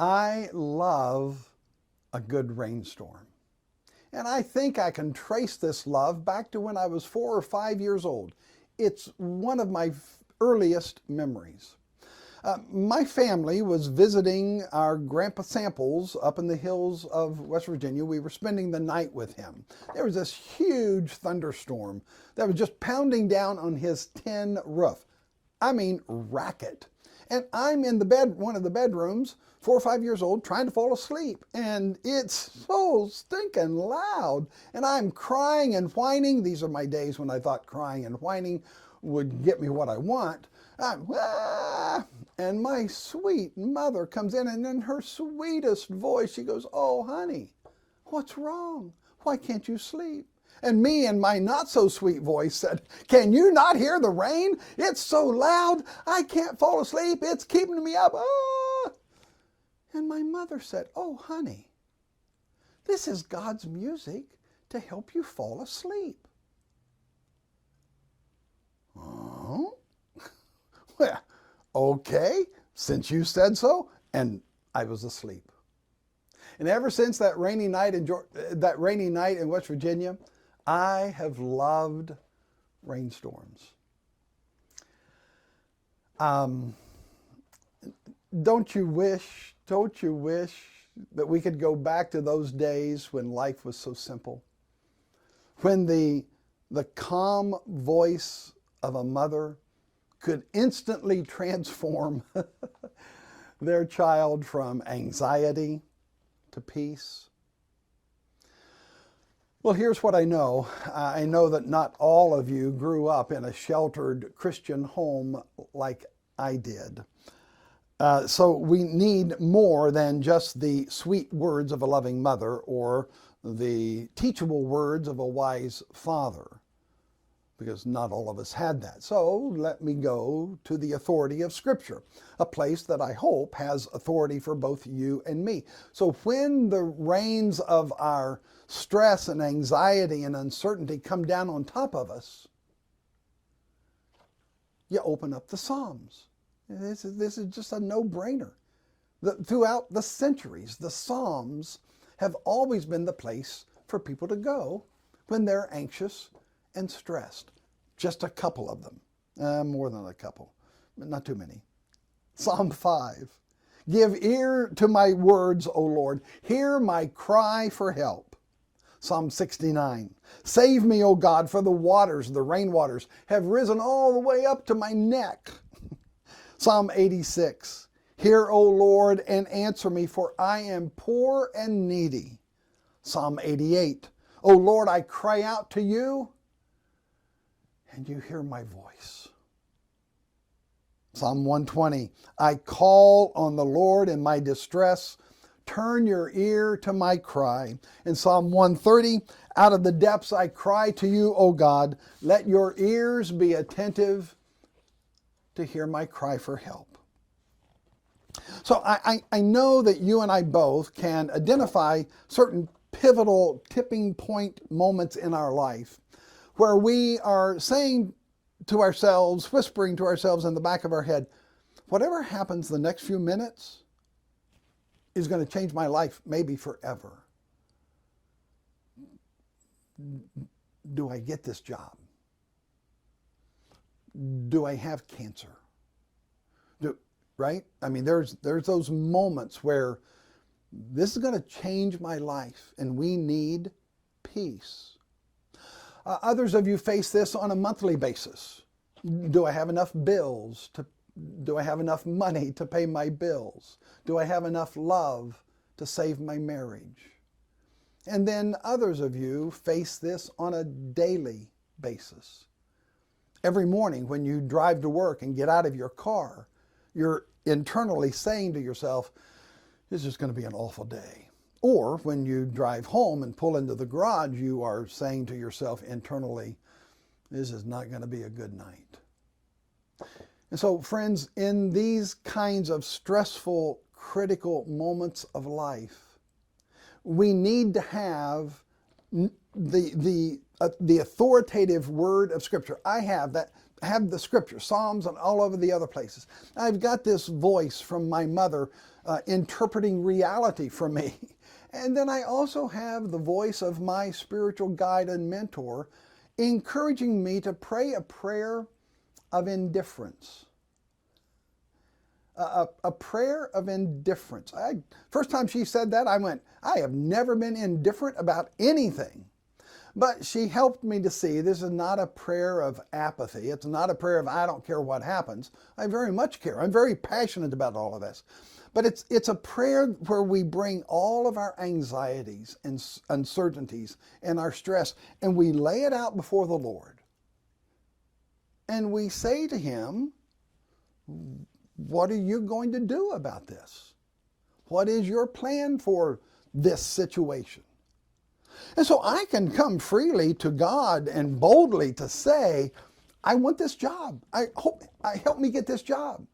I love a good rainstorm. And I think I can trace this love back to when I was 4 or 5 years old. It's one of my earliest memories. My family was visiting our Grandpa Samples up in the hills of West Virginia. We were spending the night with him. There was this huge thunderstorm that was just pounding down on his tin roof. I mean, racket. And I'm in one of the bedrooms, 4 or 5 years old, trying to fall asleep. And it's so stinking loud. And I'm crying and whining. These are my days when I thought crying and whining would get me what I want. And my sweet mother comes in, and in her sweetest voice, she goes, "Oh, honey, what's wrong? Why can't you sleep?" And me in my not so sweet voice said, "Can you not hear the rain? It's so loud, I can't fall asleep. It's keeping me up." Ah! And my mother said, "Oh, honey, this is God's music to help you fall asleep." Oh? Well, okay, since you said so, and I was asleep. And ever since that rainy night in West Virginia, I have loved rainstorms. Don't you wish that we could go back to those days when life was so simple? When the calm voice of a mother could instantly transform their child from anxiety to peace. Well, here's what I know. I know that not all of you grew up in a sheltered Christian home like I did. So we need more than just the sweet words of a loving mother or the teachable words of a wise father, because not all of us had that. So let me go to the authority of Scripture, a place that I hope has authority for both you and me. So when the rains of our stress and anxiety and uncertainty come down on top of us, you open up the Psalms. This is just a no-brainer. Throughout the centuries, the Psalms have always been the place for people to go when they're anxious and stressed. Just a couple of them, more than a couple, but not too many. Psalm 5, "Give ear to my words, O Lord, hear my cry for help." Psalm 69, "Save me, O God, for the waters, the rainwaters, have risen all the way up to my neck." Psalm 86, "Hear, O Lord, and answer me, for I am poor and needy." Psalm 88, "O Lord, I cry out to you, and you hear my voice." Psalm 120, "I call on the Lord in my distress. Turn your ear to my cry." In Psalm 130, "Out of the depths I cry to you, O God. Let your ears be attentive to hear my cry for help." So I know that you and I both can identify certain pivotal tipping point moments in our life where we are saying to ourselves, whispering to ourselves in the back of our head, whatever happens the next few minutes is going to change my life maybe forever. Do I get this job? Do I have cancer? Right? I mean, there's those moments where this is going to change my life and we need peace. Others of you face this on a monthly basis. Do I have enough bills? Do I have enough money to pay my bills? Do I have enough love to save my marriage? And then others of you face this on a daily basis. Every morning when you drive to work and get out of your car, you're internally saying to yourself, "This is going to be an awful day." Or when you drive home and pull into the garage, you are saying to yourself internally, "This is not going to be a good night." And so, friends, in these kinds of stressful, critical moments of life, we need to have the authoritative word of Scripture. I have the Scripture, Psalms and all over the other places. I've got this voice from my mother interpreting reality for me. And then I also have the voice of my spiritual guide and mentor encouraging me to pray a prayer of indifference. A prayer of indifference. First time she said that, I went, I have never been indifferent about anything. But she helped me to see this is not a prayer of apathy. It's not a prayer of I don't care what happens. I very much care. I'm very passionate about all of this. But it's a prayer where we bring all of our anxieties and uncertainties and our stress, and we lay it out before the Lord. And we say to Him, what are you going to do about this? What is your plan for this situation? And so I can come freely to God and boldly to say, I want this job. Help me get this job.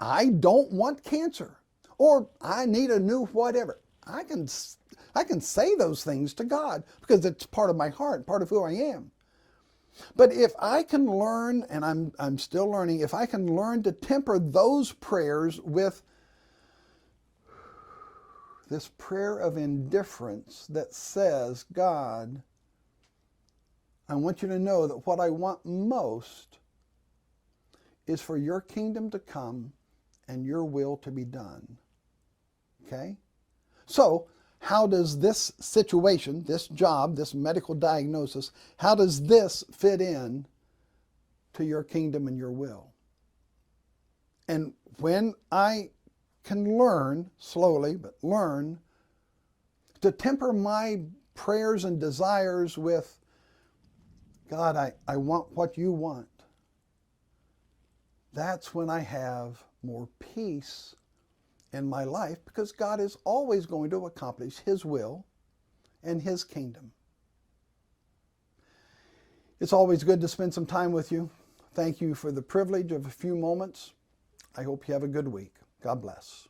I don't want cancer. Or I need a new whatever. I can say those things to God because it's part of my heart, part of who I am. But if I can learn, and I'm still learning, if I can learn to temper those prayers with this prayer of indifference that says, God, I want you to know that what I want most is for your kingdom to come and your will to be done. Okay? So, how does this situation, this job, this medical diagnosis, how does this fit in to your kingdom and your will? And when I can learn, slowly, but learn, to temper my prayers and desires with, God, I want what you want, that's when I have more peace in my life, because God is always going to accomplish His will and His kingdom. It's always good to spend some time with you. Thank you for the privilege of a few moments. I hope you have a good week. God bless.